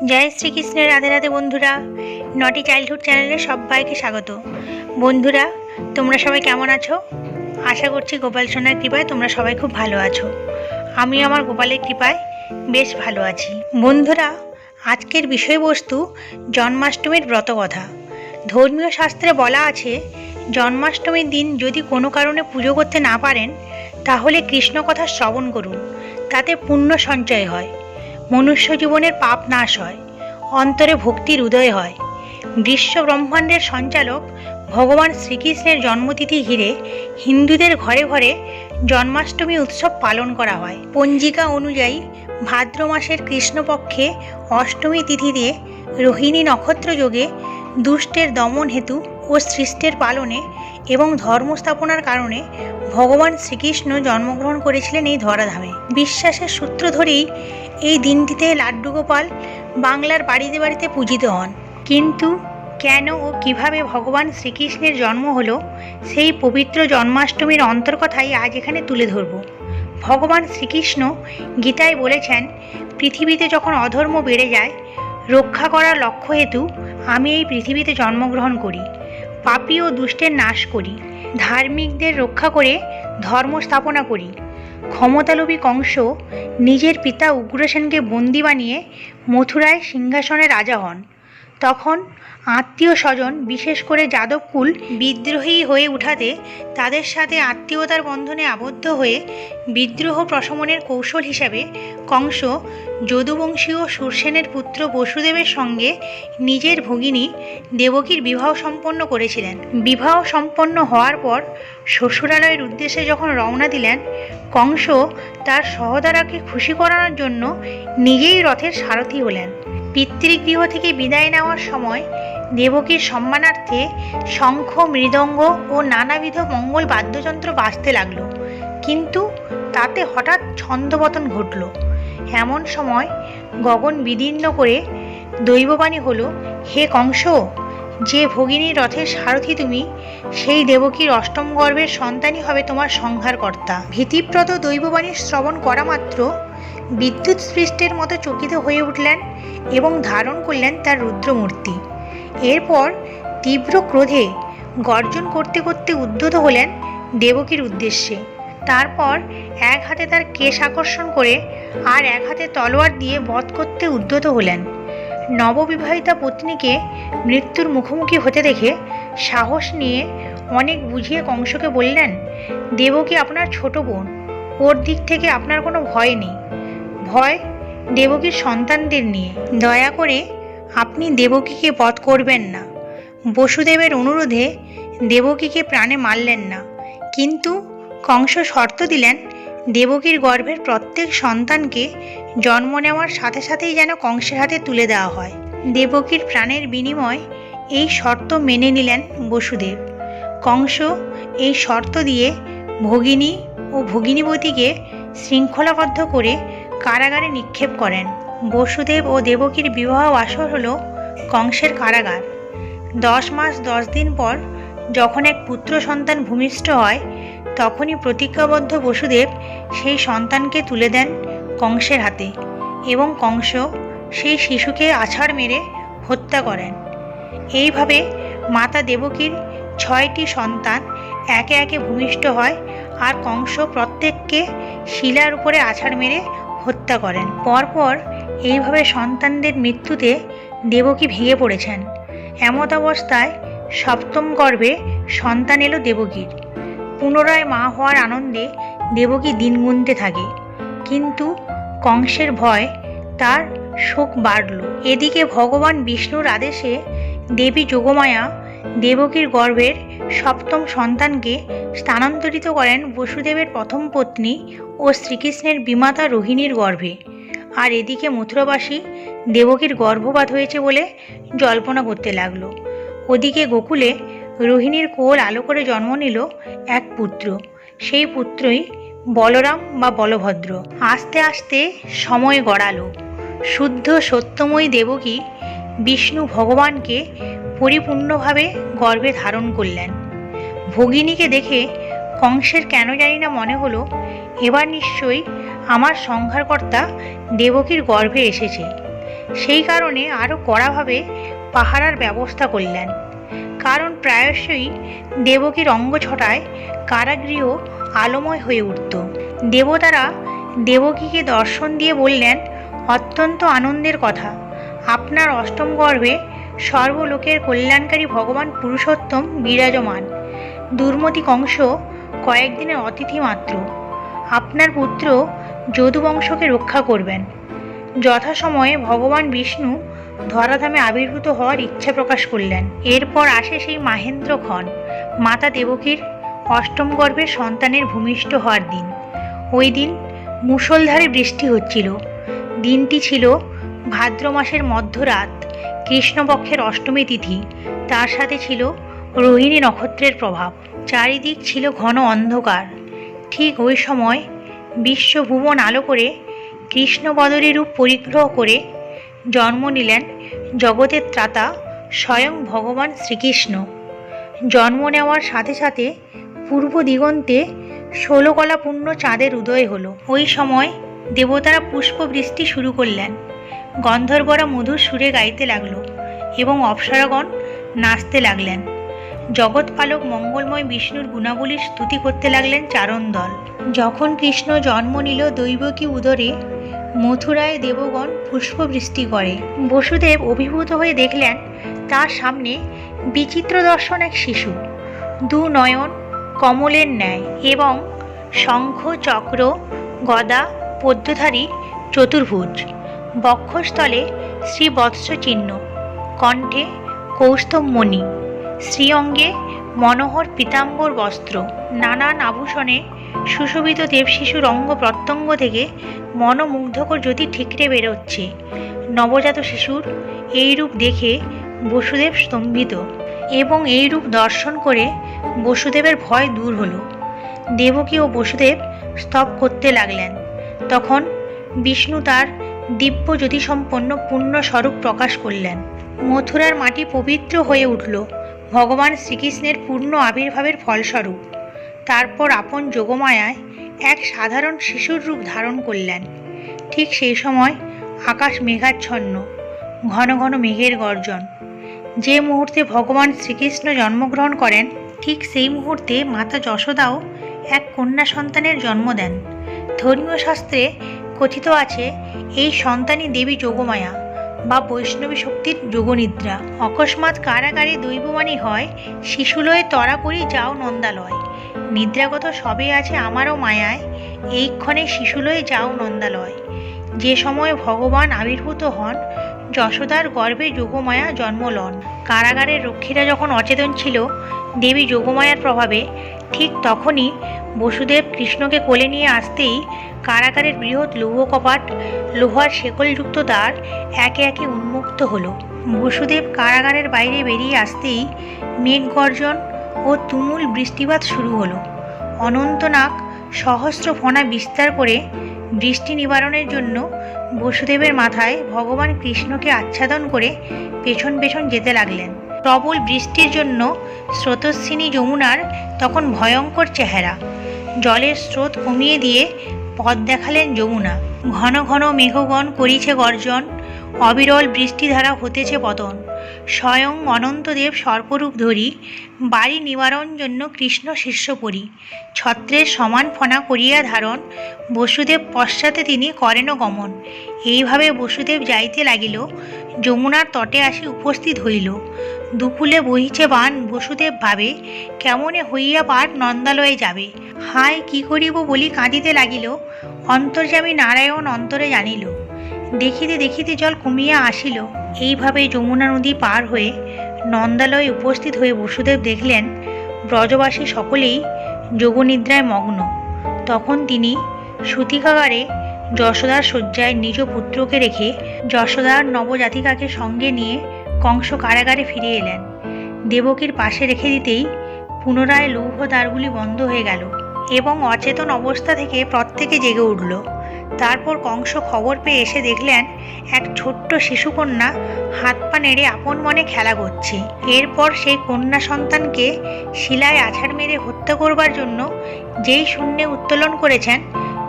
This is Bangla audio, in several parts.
জয় শ্রীকৃষ্ণের রাধে রাধে বন্ধুরা, নটি চাইল্ডহুড চ্যানেলে সবাইকে স্বাগত। বন্ধুরা, তোমরা সবাই কেমন আছো? আশা করছি গোপাল সোনার কৃপায় তোমরা সবাই খুব ভালো আছো। আমি আমার গোপালের কৃপায় বেশ ভালো আছি। বন্ধুরা, আজকের বিষয়বস্তু জন্মাষ্টমীর ব্রতকথা। ধর্মীয় শাস্ত্রে বলা আছে, জন্মাষ্টমীর দিন যদি কোনো কারণে পুজো করতে না পারেন, তাহলে কৃষ্ণ কথা শ্রবণ করুন। তাতে পুণ্য সঞ্চয় হয়, মনুষ্য জীবনের পাপ নাশ হয়, অন্তরে ভক্তির উদয় হয়। বিশ্ব ব্রহ্মাণ্ডের সঞ্চালক ভগবান শ্রীকৃষ্ণের জন্মতিথি ঘিরে হিন্দুদের ঘরে ঘরে জন্মাষ্টমী উৎসব পালন করা হয়। পঞ্জিকা অনুযায়ী ভাদ্র মাসের কৃষ্ণপক্ষে অষ্টমী তিথিতে রোহিণী নক্ষত্র যোগে দুষ্টের দমন হেতু ও সৃষ্টের পালনে এবং ধর্ম স্থাপনার কারণে ভগবান শ্রীকৃষ্ণ জন্মগ্রহণ করেছিলেন এই ধরাধামে। বিশ্বাসের সূত্র ধরেই এই দিনটিতে লাড্ডু গোপাল বাংলার বাড়িতে বাড়িতে পূজিত হন। কিন্তু কেন ও কিভাবে ভগবান শ্রীকৃষ্ণের জন্ম হলো, সেই পবিত্র জন্মাষ্টমীর অন্তর্কথাই আজ এখানে তুলে ধরব। ভগবান শ্রীকৃষ্ণ গীতায় বলেছেন, পৃথিবীতে যখন অধর্ম বেড়ে যায়, রক্ষা করার লক্ষ্য হেতু আমি এই পৃথিবীতে জন্মগ্রহণ করি, পাপী ও দুষ্টের নাশ করি, ধার্মিকদের রক্ষা করে ধর্ম স্থাপনা করি। ক্ষমতালোভী কংস নিজের পিতা উগ্রসেনকে বন্দি বানিয়ে মথুরায় সিংহাসনে রাজা হন। তখন আত্মীয় স্বজন, বিশেষ করে যাদবকুল বিদ্রোহী হয়ে উঠাতে তাদের সাথে আত্মীয়তার বন্ধনে আবদ্ধ হয়ে বিদ্রোহ প্রশমনের কৌশল হিসাবে কংস যদুবংশীয় সুরসেনের পুত্র বসুদেবের সঙ্গে নিজের ভগিনী দেবকীর বিবাহ সম্পন্ন করেছিলেন। বিবাহ সম্পন্ন হওয়ার পর শ্বশুরালয়ের উদ্দেশ্যে যখন রওনা দিলেন, কংস তার সহোদরাকে খুশি করানোর জন্য নিজেই রথের সারথি হলেন। পিতৃগৃহ থেকে বিদায় নেওয়ার সময় দেবকীর সম্মানার্থে শঙ্খ, মৃদঙ্গ ও নানাবিধ মঙ্গল বাদ্যযন্ত্র বাজতে লাগলো। কিন্তু তাতে হঠাৎ ছন্দপতন ঘটল। এমন সময় গগন বিদীর্ণ করে দৈববাণী হলো, হে কংস, যে ভগিনী রথের সারথি তুমি, সেই দেবকীর অষ্টম গর্ভের সন্তানই হবে তোমার সংহারকর্তা। ভীতিপ্রদ দৈববাণী শ্রবণ করা মাত্র বিদ্যুৎ স্পৃষ্টের মতো চকিত হয়ে উঠলেন এবং ধারণ করলেন তার রুদ্রমূর্তি। এরপর তীব্র ক্রোধে গর্জন করতে করতে উদ্যত হলেন দেবকীর উদ্দেশ্যে। তারপর এক হাতে তার কেশ আকর্ষণ করে আর এক হাতে তলোয়ার দিয়ে বধ করতে উদ্যত হলেন। নববিবাহিতা পত্নীকে মৃত্যুর মুখোমুখি হতে দেখে সাহস নিয়ে অনেক বুঝিয়ে কংসকে বললেন, দেবকী আপনার ছোট বোন, ওর দিক থেকে আপনার কোনো ভয় নেই। ভয় দেবকীর সন্তানদের নিয়ে। দয়া করে আপনি দেবকীকে বধ করবেন না। বসুদেবের অনুরোধে দেবকীকে প্রাণে মারলেন না, কিন্তু কংস শর্ত দিলেন, দেবকীর গর্ভের প্রত্যেক সন্তানকে জন্ম নেওয়ার সাথে সাথেই যেন কংসের হাতে তুলে দেওয়া হয়। দেবকীর প্রাণের বিনিময় এই শর্ত মেনে নিলেন বসুদেব। কংস এই শর্ত দিয়ে ভগিনী ও ভগিনীবতীকে শৃঙ্খলাবদ্ধ করে কারাগারে নিক্ষেপ করেন। বসুদেব ও দেবকীর বিবাহ আসর হল কংসের কারাগার। 10 মাস 10 দিন পর যখন এক পুত্র সন্তান ভূমিষ্ঠ হয়, তখনই প্রতিজ্ঞাবদ্ধ বসুদেব সেই সন্তানকে তুলে দেন কংসের হাতে এবং কংস সেই শিশুকে আছাড় মেরে হত্যা করেন। এইভাবে মাতা দেবকীর 6টি সন্তান একে একে ভূমিষ্ঠ হয় আর কংস প্রত্যেককে শিলার উপরে আছাড় মেরে হত্যা করেন। পরপর এইভাবে সন্তানদের মৃত্যুতে দেবকী ভেঙে পড়েছেন। এমত অবস্থায় 7ম গর্ভে সন্তান এলো দেবকীর। পুনরায় মা হওয়ার আনন্দে দেবকী দিন গুনতে থাকে, কিন্তু কংসের ভয় তার শোক বাড়ল। এদিকে ভগবান বিষ্ণুর আদেশে দেবী যোগমায়া দেবকীর গর্ভের 7ম সন্তানকে স্থানান্তরিত করেন বসুদেবের প্রথম পত্নী ও শ্রীকৃষ্ণের বিমাতা রোহিণীর গর্ভে। আর এদিকে মথুরাবাসী দেবকীর গর্ভপাত হয়েছে বলে জল্পনা করতে লাগলো। ওদিকে গোকুলে রোহিণীর কোল আলো করে জন্ম নিল এক পুত্র। সেই পুত্রই বলরাম বা বলভদ্র। আস্তে আস্তে সময় গড়ালো। শুদ্ধ সত্যময়ী দেবকী বিষ্ণু ভগবানকে পরিপূর্ণভাবে গর্ভে ধারণ করলেন। ভগিনীকে দেখে কংসের কেন জানি না মনে হলো, এবার নিশ্চয়ই আমার সংহারকর্তা দেবকীর গর্ভে এসেছে। সেই কারণে আরও কড়াভাবে পাহারার ব্যবস্থা করলেন। কারণ প্রায়শই দেবকীর অঙ্গছটায় কারাগৃহ আলোময় হয়ে উঠত। দেবতারা দেবকীকে দর্শন দিয়ে বললেন, অত্যন্ত আনন্দের কথা, আপনার অষ্টম গর্ভে সর্বলোকের কল্যাণকারী ভগবান পুরুষোত্তম বিরাজমান। দুর্মতি কংস কয়েকদিনের অতিথি মাত্র। আপনার পুত্র যদুবংশকে রক্ষা করবেন। যথাসময়ে ভগবান বিষ্ণু ধরাধামে আবির্ভূত হওয়ার ইচ্ছা প্রকাশ করলেন। এরপর আসে সেই মাহেন্দ্রক্ষণ, মাতা দেবকীর অষ্টম গর্ভের সন্তানের ভূমিষ্ঠ হওয়ার দিন। ওই দিন মুষলধারে বৃষ্টি হচ্ছিল। দিনটি ছিল ভাদ্র মাসের মধ্যরাত, কৃষ্ণপক্ষের অষ্টমী তিথি। তার সাথে ছিল রোহিণী নক্ষত্রের প্রভাব। চারিদিক ছিল ঘন অন্ধকার। ঠিক ওই সময় বিশ্বভুবন আলো করে কৃষ্ণবদরী রূপ পরিগ্রহ করে জন্ম নিলেন জগতের ত্রাতা স্বয়ং ভগবান শ্রীকৃষ্ণ। জন্ম নেওয়ার সাথে সাথে পূর্ব দিগন্তে 16 কলাপূর্ণ চাঁদের উদয় হলো। ওই সময় দেবতারা পুষ্পবৃষ্টি শুরু করলেন। গন্ধর্বরা মধুর সুরে গাইতে লাগলো এবং অপ্সরাগণ নাচতে লাগলেন। জগৎপালক মঙ্গলময় বিষ্ণুর গুণাবলীর স্তুতি করতে লাগলেন চারণ দল। যখন কৃষ্ণ জন্ম নিল দৈবকী উদরে, মথুরায় দেবগণ পুষ্পবৃষ্টি করে। বসুদেব অভিভূত হয়ে দেখলেন তার সামনে বিচিত্র দর্শন এক শিশু, দু নয়ন কমলের ন্যায় এবং শঙ্খ চক্র গদা পদ্মধারী চতুর্ভুজ, বক্ষস্থলে শ্রীবৎস চিহ্ন, কণ্ঠে কৌস্তবমণি, শ্রীঅঙ্গে মনোহর পীতাম্বর বস্ত্র, নানান আভূষণে সুশোভিত দেবশিশুর অঙ্গ প্রত্যঙ্গ থেকে মনোমুগ্ধকর জ্যোতি ঠিকরে বেরোচ্ছে। নবজাত শিশুর এই রূপ দেখে বসুদেব স্তম্ভিত এবং এই রূপ দর্শন করে বসুদেবের ভয় দূর হলো। দেবকী ও বসুদেব স্তব করতে লাগলেন। তখন বিষ্ণু তার দিব্য জ্যোতিসম্পন্ন পূর্ণ স্বরূপ প্রকাশ করলেন। মথুরার মাটি পবিত্র হয়ে উঠল ভগবান শ্রীকৃষ্ণের পূর্ণ আবির্ভাবের ফলস্বরূপ। তারপর আপন যোগমায়ায় এক সাধারণ শিশুর রূপ ধারণ করলেন। ঠিক সেই সময় আকাশ মেঘাচ্ছন্ন, ঘন ঘন মেঘের গর্জন। যে মুহূর্তে ভগবান শ্রীকৃষ্ণ জন্মগ্রহণ করেন, ঠিক সেই মুহূর্তে মাতা যশোদাও এক কন্যা সন্তানের জন্ম দেন। ধর্মীয় শাস্ত্রে কথিত আছে এই সন্তানই দেবী যোগমায়া বা বৈষ্ণবী শক্তির যোগনিদ্রা। অকস্মাৎ কারাগারে দৈববাণী হয়, শিশুলয়ে তরা করি যাও নন্দালয়। নিদ্রাগত সবে আছে আমারও মায়ায়, এইক্ষণে শিশুলয়ে যাও নন্দালয়। যে সময় ভগবান আবির্ভূত হন, যশোদার গর্ভে যোগমায়া জন্ম লন। কারাগারের রক্ষীরা যখন অচেতন ছিল দেবী যোগমায়ার প্রভাবে, ঠিক তখনই বসুদেব কৃষ্ণকে কোলে নিয়ে আসতেই কারাগারের বৃহৎ লৌহ কপাট, লোহার শেকলযুক্ত দ্বার একে একে উন্মুক্ত হলো। বসুদেব কারাগারের বাইরে বেরিয়ে আসতেই মেঘ গর্জন ও তুমুল বৃষ্টিপাত শুরু হলো। অনন্তনাগ সহস্র ফণা বিস্তার করে বৃষ্টি নিবারণের জন্য বসুদেবের মাথায় ভগবান কৃষ্ণকে আচ্ছাদন করে পেছন পেছন যেতে লাগলেন। প্রবল বৃষ্টির জন্য স্রোতস্বিনী যমুনার তখন ভয়ঙ্কর চেহারা। জলের স্রোত কমিয়ে দিয়ে পথ দেখালেন যমুনা। ঘন ঘন মেঘগণ করিছে গর্জন, অবিরল বৃষ্টিধারা হতেছে পতন। স্বয়ং অনন্তদেব সর্পরূপ ধরি, বাড়ি নিবারণ জন্য কৃষ্ণ শিষ্য পরি। ছত্রের সমান ফণা করিয়া ধারণ, বসুদেব পশ্চাতে তিনি করেন গমন। এইভাবে বসুদেব যাইতে লাগিল, যমুনার তটে আসি উপস্থিত হইল। দুকুলে বহিছে বান, বসুদেব ভাবে, কেমনে হইয়া পার নন্দালয়ে যাবে। হায় কি করিব বলি কাঁদিতে লাগিল, অন্তর্যামী নারায়ণ অন্তরে জানিল। দেখিতে দেখিতে জল কমিয়া আসিল। এইভাবে যমুনা নদী পার হয়ে নন্দালয়ে উপস্থিত হয়ে বসুদেব দেখলেন ব্রজবাসী সকলেই যোগনিদ্রায় মগ্ন। তখন তিনি সূতিকাগারে যশোদার শয্যায় নিজ পুত্রকে রেখে যশোদার নবজাতিকাকে সঙ্গে নিয়ে কংস কারাগারে ফিরে এলেন। দেবকীর পাশে রেখে দিতেই পুনরায় লৌহ দ্বারগুলি বন্ধ হয়ে গেল এবং অচেতন অবস্থা থেকে প্রত্যেকে জেগে উঠল। তারপর কংস খবর পেয়ে এসে দেখলেন এক ছোট্ট শিশুকন্যা হাত পা নেড়ে আপন মনে খেলা করছে। এরপর সেই কন্যা সন্তানকে শিলায় আছাড় মেরে হত্যা করবার জন্য যেই শূন্যে উত্তোলন করেছেন,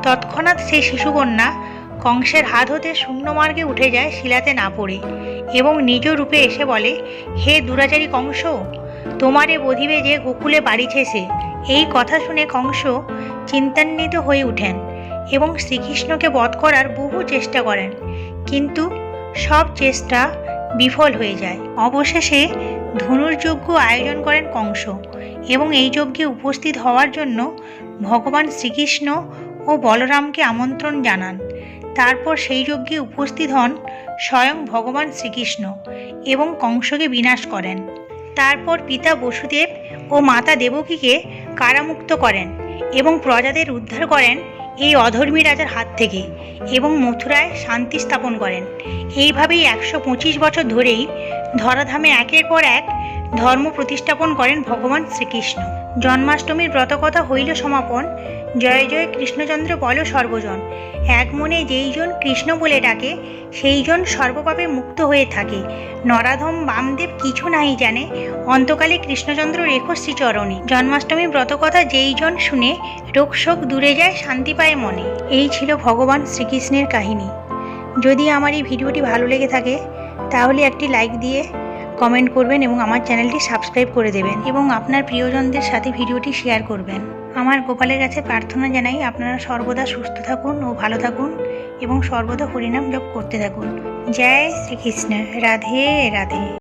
তৎক্ষণাৎ সেই শিশুকন্যা কংসের হাত হতে শূন্য মার্গে উঠে যায় শিলাতে না পড়ে এবং নিজ রূপে এসে বলে, হে দুরাচারী কংস, তোমারে বধিবে যে গোকুলে বাড়িছে সে। এই কথা শুনে কংস চিন্তান্বিত হয়ে ওঠেন এবং শ্রীকৃষ্ণকে বধ করার বহু চেষ্টা করেন, কিন্তু সব চেষ্টা বিফল হয়ে যায়। অবশেষে ধনুর্যজ্ঞ আয়োজন করেন কংস এবং এই যজ্ঞে উপস্থিত হওয়ার জন্য ভগবান শ্রীকৃষ্ণ ও বলরামকে আমন্ত্রণ জানান। তারপর সেই যজ্ঞে উপস্থিত হন স্বয়ং ভগবান শ্রীকৃষ্ণ এবং কংসকে বিনাশ করেন। তারপর পিতা বসুদেব ও মাতা দেবকীকে কারামুক্ত করেন এবং প্রজাদের উদ্ধার করেন এই অধর্মী রাজার হাত থেকে এবং মথুরায় শান্তি স্থাপন করেন। এইভাবেই 125 বছর ধরেই ধরাধামে একের পর এক ধর্ম প্রতিষ্ঠাপন করেন ভগবান শ্রীকৃষ্ণ। জন্মাষ্টমীর ব্রতকথা হইল সমাপন। জয় জয় কৃষ্ণচন্দ্র বল সর্বজন। এক মনে যেইজন কৃষ্ণ বলে ডাকে, সেইজন সর্বপাপে মুক্ত হয়ে থাকে। নরাধম বামদেব কিছু নাই জানে, অন্তকালে কৃষ্ণচন্দ্র রেখো শ্রীচরণে। জন্মাষ্টমীর ব্রতকথা যেইজন শুনে, রোগ শোক দূরে যায়, শান্তি পায় মনে। এই ছিল ভগবান শ্রীকৃষ্ণের কাহিনী। যদি আমার এই ভিডিওটি ভালো লেগে থাকে তাহলে একটি লাইক দিয়ে কমেন্ট করবেন এবং আমার চ্যানেলটি সাবস্ক্রাইব করে দেবেন এবং আপনার প্রিয়জনদের সাথে ভিডিওটি শেয়ার করবেন। আমার গোপালের কাছে প্রার্থনা জানাই আপনারা সর্বদা সুস্থ থাকুন ও ভালো থাকুন এবং সর্বদা হরিনাম জপ করতে থাকুন। জয় শ্রীকৃষ্ণ। রাধে রাধে।